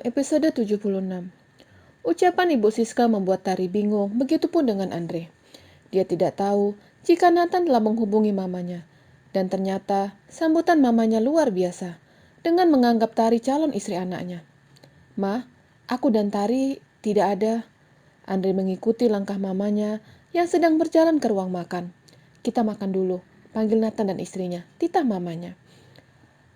Episode 76. Ucapan Ibu Siska membuat Tari bingung, begitupun dengan Andre. Dia tidak tahu jika Nathan telah menghubungi mamanya. Dan ternyata sambutan mamanya luar biasa, dengan menganggap Tari calon istri anaknya. "Ma, aku dan Tari tidak ada." Andre mengikuti langkah mamanya yang sedang berjalan ke ruang makan. "Kita makan dulu," panggil Nathan dan istrinya, titah mamanya.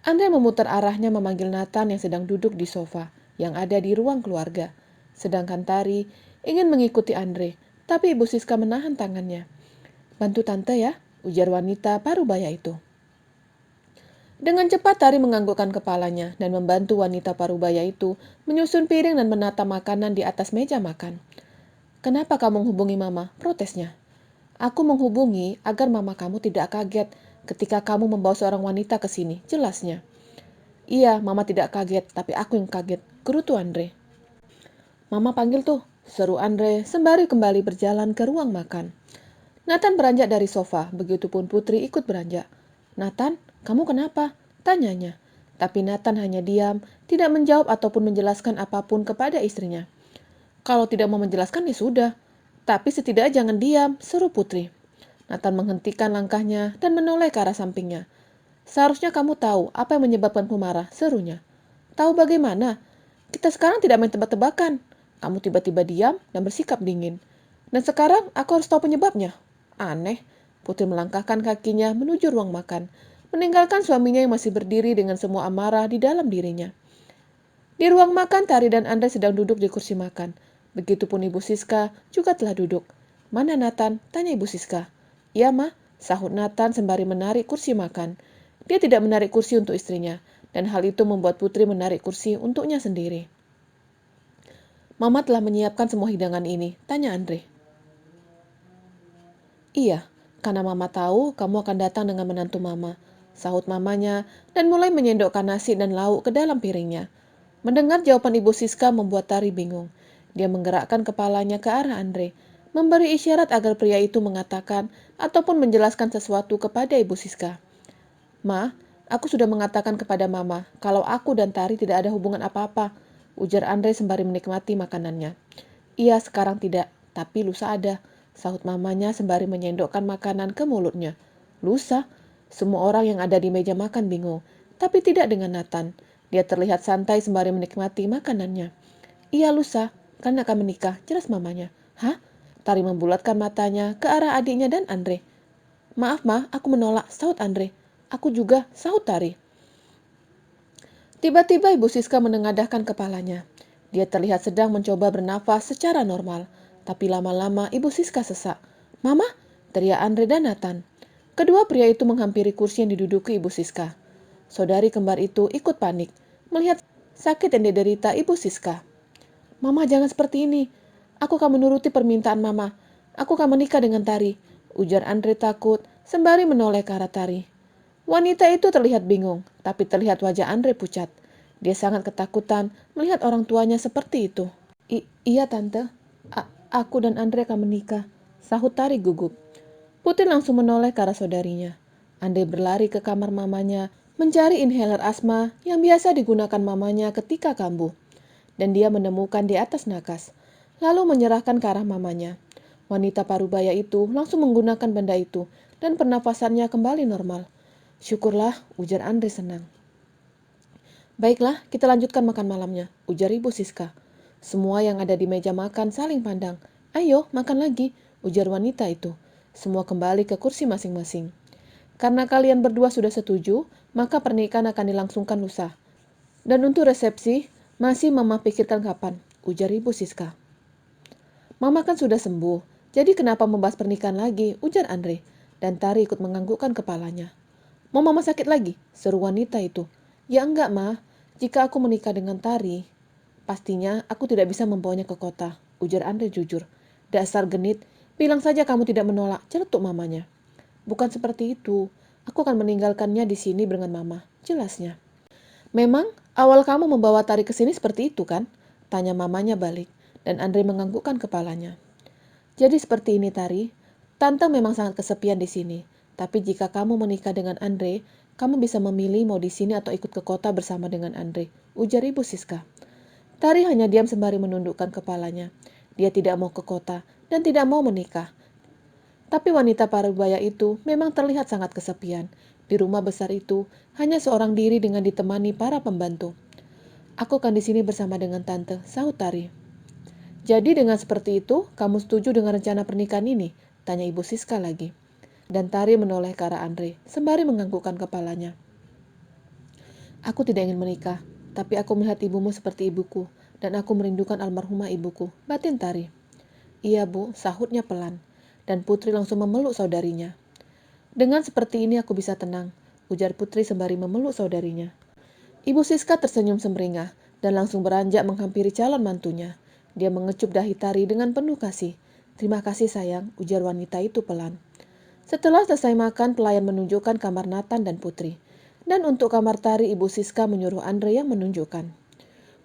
Andre memutar arahnya memanggil Nathan yang sedang duduk di sofa yang ada di ruang keluarga. Sedangkan Tari ingin mengikuti Andre, tapi Ibu Siska menahan tangannya. "Bantu tante ya," ujar wanita parubaya itu. Dengan cepat Tari menganggukkan kepalanya dan membantu wanita parubaya itu menyusun piring dan menata makanan di atas meja makan. "Kenapa kamu menghubungi Mama?" protesnya. "Aku menghubungi agar Mama kamu tidak kaget ketika kamu membawa seorang wanita ke sini," jelasnya. "Iya, Mama tidak kaget, tapi aku yang kaget," gerutu Andre. "Mama panggil tuh," seru Andre sembari kembali berjalan ke ruang makan. Nathan beranjak dari sofa, begitupun Putri ikut beranjak. "Nathan, kamu kenapa?" tanyanya. Tapi Nathan hanya diam, tidak menjawab ataupun menjelaskan apapun kepada istrinya. "Kalau tidak mau menjelaskan ya sudah, tapi setidaknya jangan diam," seru Putri. Nathan menghentikan langkahnya dan menoleh ke arah sampingnya. "Seharusnya kamu tahu apa yang menyebabkanku marah," serunya. "Tahu bagaimana? Kita sekarang tidak main tebak-tebakan. Kamu tiba-tiba diam dan bersikap dingin. Dan sekarang aku harus tahu penyebabnya." Aneh. Putri melangkahkan kakinya menuju ruang makan, meninggalkan suaminya yang masih berdiri dengan semua amarah di dalam dirinya. Di ruang makan, Tari dan Andre sedang duduk di kursi makan. Begitupun Ibu Siska juga telah duduk. "Mana Nathan?" tanya Ibu Siska. "Iya, Ma," sahut Nathan sembari menarik kursi makan. Dia tidak menarik kursi untuk istrinya, dan hal itu membuat Putri menarik kursi untuknya sendiri. "Mama telah menyiapkan semua hidangan ini," tanya Andre. "Iya, karena Mama tahu kamu akan datang dengan menantu Mama," sahut mamanya dan mulai menyendokkan nasi dan lauk ke dalam piringnya. Mendengar jawaban Ibu Siska membuat Tari bingung. Dia menggerakkan kepalanya ke arah Andre, memberi isyarat agar pria itu mengatakan ataupun menjelaskan sesuatu kepada Ibu Siska. "Ma, aku sudah mengatakan kepada Mama kalau aku dan Tari tidak ada hubungan apa-apa," ujar Andre sembari menikmati makanannya. "Iya, sekarang tidak, tapi lusa ada," sahut mamanya sembari menyendokkan makanan ke mulutnya. "Lusa?" Semua orang yang ada di meja makan bingung, tapi tidak dengan Nathan. Dia terlihat santai sembari menikmati makanannya. "Iya, lusa, kan akan menikah," jelas mamanya. "Hah?" Tari membulatkan matanya ke arah adiknya dan Andre. "Maaf, Ma, aku menolak," sahut Andre. "Aku juga," sahut Tari. Tiba-tiba Ibu Siska menengadahkan kepalanya. Dia terlihat sedang mencoba bernafas secara normal, tapi lama-lama Ibu Siska sesak. "Mama!" teriak Andre dan Nathan. Kedua pria itu menghampiri kursi yang diduduki Ibu Siska. Saudari kembar itu ikut panik melihat sakit yang diderita Ibu Siska. "Mama, jangan seperti ini. Aku akan menuruti permintaan Mama. Aku akan menikah dengan Tari," ujar Andre takut sembari menoleh ke arah Tari. Wanita itu terlihat bingung, tapi terlihat wajah Andre pucat. Dia sangat ketakutan melihat orang tuanya seperti itu. "Iya, Tante. Aku dan Andre akan menikah," sahut Tari gugup. Putri langsung menoleh ke arah saudarinya. Andre berlari ke kamar mamanya, mencari inhaler asma yang biasa digunakan mamanya ketika kambuh. Dan dia menemukan di atas nakas, lalu menyerahkan ke arah mamanya. Wanita parubaya itu langsung menggunakan benda itu, dan pernafasannya kembali normal. "Syukurlah," ujar Andre senang. "Baiklah, kita lanjutkan makan malamnya," ujar Ibu Siska. Semua yang ada di meja makan saling pandang. "Ayo, makan lagi," ujar wanita itu. Semua kembali ke kursi masing-masing. "Karena kalian berdua sudah setuju, maka pernikahan akan dilangsungkan lusa. Dan untuk resepsi, masih Mama pikirkan kapan," ujar Ibu Siska. "Mama kan sudah sembuh, jadi kenapa membahas pernikahan lagi?" ujar Andre. Dan Tari ikut menganggukkan kepalanya. "Mau Mama sakit lagi?" seru wanita itu. "Ya enggak, Ma. Jika aku menikah dengan Tari, pastinya aku tidak bisa membawanya ke kota," ujar Andre jujur. "Dasar genit, bilang saja kamu tidak menolak," celetuk mamanya. "Bukan seperti itu. Aku akan meninggalkannya di sini dengan Mama," jelasnya. "Memang awal kamu membawa Tari ke sini seperti itu kan?" tanya mamanya balik, dan Andre menganggukkan kepalanya. "Jadi seperti ini, Tari. Tante memang sangat kesepian di sini. Tapi jika kamu menikah dengan Andre, kamu bisa memilih mau di sini atau ikut ke kota bersama dengan Andre," ujar Ibu Siska. Tari hanya diam sembari menundukkan kepalanya. Dia tidak mau ke kota dan tidak mau menikah. Tapi wanita parubaya itu memang terlihat sangat kesepian. Di rumah besar itu hanya seorang diri dengan ditemani para pembantu. Aku akan di sini bersama dengan tante, sahut Tari. Jadi dengan seperti itu, kamu setuju dengan rencana pernikahan ini? Tanya Ibu Siska lagi. Dan Tari menoleh ke arah Andre, sembari menganggukkan kepalanya. Aku tidak ingin menikah, tapi aku melihat ibumu seperti ibuku, dan aku merindukan almarhumah ibuku, batin Tari. Iya bu, sahutnya pelan, dan Putri langsung memeluk saudarinya. Dengan seperti ini aku bisa tenang, ujar Putri sembari memeluk saudarinya. Ibu Siska tersenyum sumringah, dan langsung beranjak menghampiri calon mantunya. Dia mengecup dahi Tari dengan penuh kasih. Terima kasih sayang, ujar wanita itu pelan. Setelah selesai makan, pelayan menunjukkan kamar Nathan dan Putri. Dan untuk kamar Tari, Ibu Siska menyuruh Andre yang menunjukkan.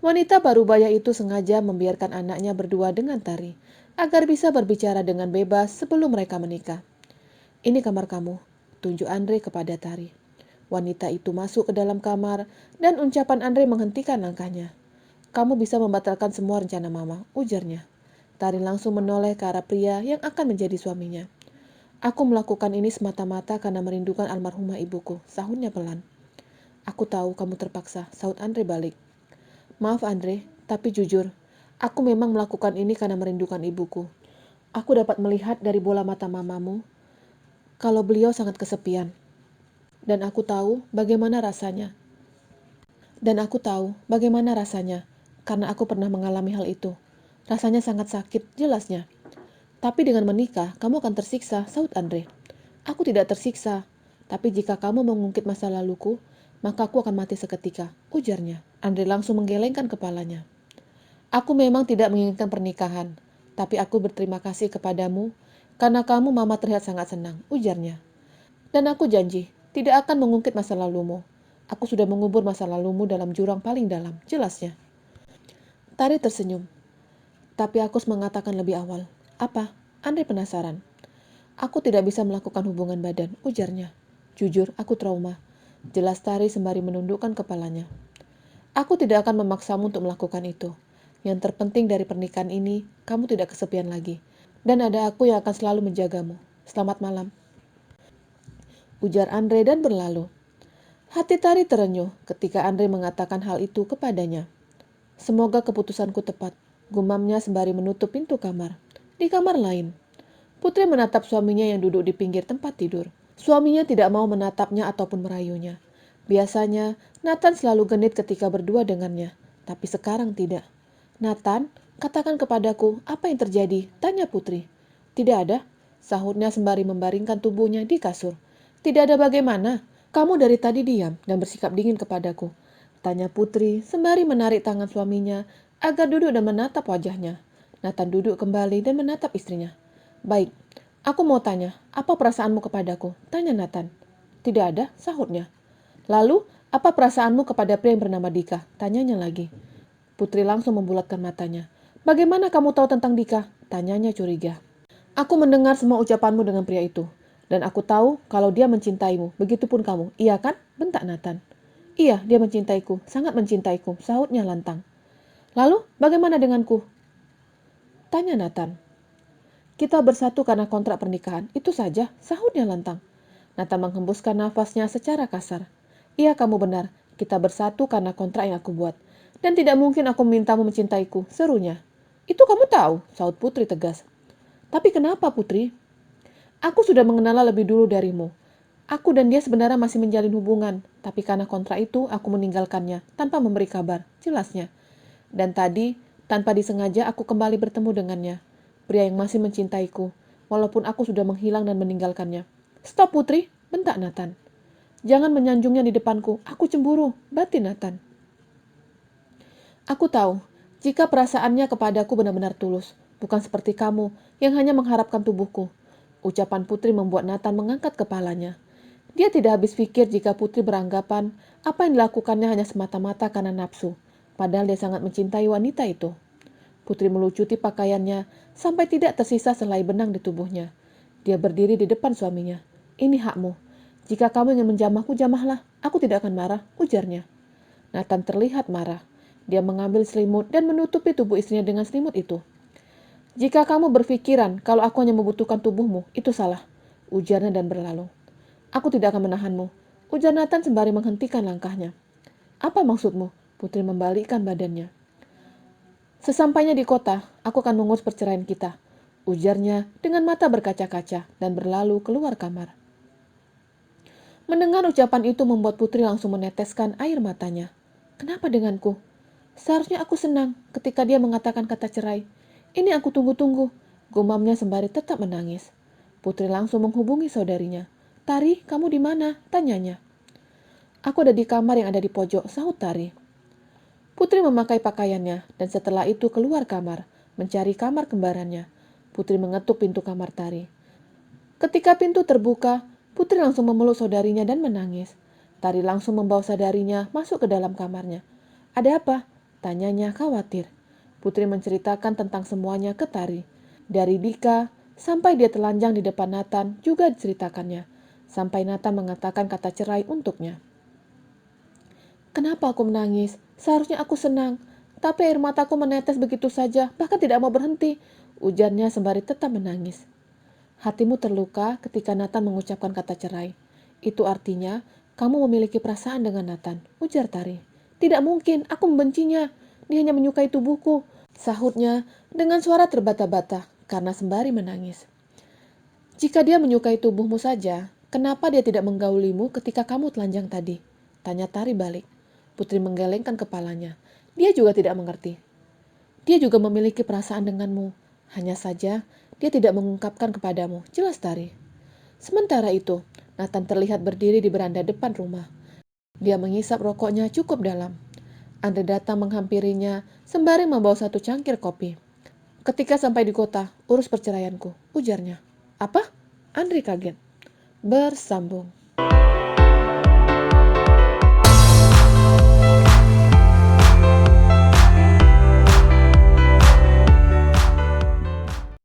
Wanita parubaya itu sengaja membiarkan anaknya berdua dengan Tari, agar bisa berbicara dengan bebas sebelum mereka menikah. Ini kamar kamu, tunjuk Andre kepada Tari. Wanita itu masuk ke dalam kamar, dan ucapan Andre menghentikan langkahnya. Kamu bisa membatalkan semua rencana mama, ujarnya. Tari langsung menoleh ke arah pria yang akan menjadi suaminya. Aku melakukan ini semata-mata karena merindukan almarhumah ibuku, sahutnya pelan. Aku tahu kamu terpaksa, sahut Andre balik. Maaf Andre, tapi jujur, aku memang melakukan ini karena merindukan ibuku. Aku dapat melihat dari bola mata mamamu kalau beliau sangat kesepian. Dan aku tahu bagaimana rasanya. Karena aku pernah mengalami hal itu. Rasanya sangat sakit, jelasnya. Tapi dengan menikah, kamu akan tersiksa, sahut Andre. Aku tidak tersiksa, tapi jika kamu mengungkit masa laluku, maka aku akan mati seketika, ujarnya. Andre langsung menggelengkan kepalanya. Aku memang tidak menginginkan pernikahan, tapi aku berterima kasih kepadamu karena kamu mama terlihat sangat senang, ujarnya. Dan aku janji, tidak akan mengungkit masa lalumu. Aku sudah mengubur masa lalumu dalam jurang paling dalam, jelasnya. Tari tersenyum. Tapi aku harus mengatakan lebih awal. Apa? Andre penasaran. Aku tidak bisa melakukan hubungan badan, ujarnya. Jujur, aku trauma. Jelas Tari sembari menundukkan kepalanya. Aku tidak akan memaksamu untuk melakukan itu. Yang terpenting dari pernikahan ini, kamu tidak kesepian lagi. Dan ada aku yang akan selalu menjagamu. Selamat malam. Ujar Andre dan berlalu. Hati Tari terenyuh ketika Andre mengatakan hal itu kepadanya. Semoga keputusanku tepat, gumamnya sembari menutup pintu kamar. Di kamar lain, Putri menatap suaminya yang duduk di pinggir tempat tidur. Suaminya tidak mau menatapnya ataupun merayunya. Biasanya, Nathan selalu genit ketika berdua dengannya, tapi sekarang tidak. Nathan, katakan kepadaku apa yang terjadi, tanya Putri. Tidak ada, sahutnya sembari membaringkan tubuhnya di kasur. Tidak ada bagaimana, kamu dari tadi diam dan bersikap dingin kepadaku. Tanya Putri sembari menarik tangan suaminya agar duduk dan menatap wajahnya. Nathan duduk kembali dan menatap istrinya. Baik, aku mau tanya, apa perasaanmu kepadaku? Tanya Nathan. Tidak ada, sahutnya. Lalu, apa perasaanmu kepada pria yang bernama Dika? Tanyanya lagi. Putri langsung membulatkan matanya. Bagaimana kamu tahu tentang Dika? Tanyanya curiga. Aku mendengar semua ucapanmu dengan pria itu. Dan aku tahu kalau dia mencintaimu. Begitupun kamu. Iya kan? Bentak Nathan. Iya, dia mencintaiku. Sangat mencintaiku. Sahutnya lantang. Lalu, bagaimana denganku? Tanya Nathan. Kita bersatu karena kontrak pernikahan. Itu saja. Sahutnya lantang. Nathan menghembuskan nafasnya secara kasar. Iya, kamu benar. Kita bersatu karena kontrak yang aku buat. Dan tidak mungkin aku memintamu mencintaiku. Serunya. Itu kamu tahu, sahut Putri tegas. Tapi kenapa, Putri? Aku sudah mengenalnya lebih dulu darimu. Aku dan dia sebenarnya masih menjalin hubungan, tapi karena kontrak itu aku meninggalkannya tanpa memberi kabar, jelasnya. Dan tadi, tanpa disengaja aku kembali bertemu dengannya, pria yang masih mencintaiku, walaupun aku sudah menghilang dan meninggalkannya. Stop Putri, bentak Nathan. Jangan menyanjungnya di depanku, aku cemburu, batin Nathan. Aku tahu, jika perasaannya kepadaku benar-benar tulus, bukan seperti kamu yang hanya mengharapkan tubuhku. Ucapan Putri membuat Nathan mengangkat kepalanya. Dia tidak habis pikir jika Putri beranggapan apa yang dilakukannya hanya semata-mata karena nafsu, padahal dia sangat mencintai wanita itu. Putri melucuti pakaiannya sampai tidak tersisa selai benang di tubuhnya. Dia berdiri di depan suaminya. Ini hakmu. Jika kamu ingin menjamahku, jamahlah. Aku tidak akan marah, ujarnya. Nathan terlihat marah. Dia mengambil selimut dan menutupi tubuh istrinya dengan selimut itu. "Jika kamu berpikiran kalau aku hanya membutuhkan tubuhmu, itu salah," ujarnya dan berlalu. "Aku tidak akan menahanmu," ujar Nathan sembari menghentikan langkahnya. "Apa maksudmu?" Putri membalikkan badannya. "Sesampainya di kota, aku akan mengurus perceraian kita," ujarnya dengan mata berkaca-kaca dan berlalu keluar kamar. Mendengar ucapan itu membuat Putri langsung meneteskan air matanya. "Kenapa denganku? Seharusnya aku senang ketika dia mengatakan kata cerai. Ini aku tunggu-tunggu," gumamnya sembari tetap menangis. Putri langsung menghubungi saudarinya. "Tari, kamu di mana?" tanyanya. "Aku ada di kamar yang ada di pojok," sahut Tari. Putri memakai pakaiannya dan setelah itu keluar kamar, mencari kamar kembarannya. Putri mengetuk pintu kamar Tari. Ketika pintu terbuka, Putri langsung memeluk saudarinya dan menangis. Tari langsung membawa saudarinya masuk ke dalam kamarnya. "Ada apa?" tanyanya khawatir. Putri menceritakan tentang semuanya ke Tari. Dari Dika sampai dia telanjang di depan Nathan juga diceritakannya. Sampai Nathan mengatakan kata cerai untuknya. "Kenapa aku menangis? Seharusnya aku senang. Tapi air mataku menetes begitu saja, bahkan tidak mau berhenti," ujarnya sembari tetap menangis. "Hatimu terluka ketika Nathan mengucapkan kata cerai. Itu artinya kamu memiliki perasaan dengan Nathan," ujar Tari. "Tidak mungkin, aku membencinya. Dia hanya menyukai tubuhku," sahutnya dengan suara terbata-bata karena sembari menangis. "Jika dia menyukai tubuhmu saja, kenapa dia tidak menggaulimu ketika kamu telanjang tadi?" tanya Tari balik. Putri menggelengkan kepalanya. Dia juga tidak mengerti. "Dia juga memiliki perasaan denganmu. Hanya saja dia tidak mengungkapkan kepadamu," jelas Tari. Sementara itu, Nathan terlihat berdiri di beranda depan rumah. Dia menghisap rokoknya cukup dalam. Andre datang menghampirinya sembari membawa satu cangkir kopi. "Ketika sampai di kota, urus perceraianku," ujarnya. "Apa?" Andre kaget. Bersambung.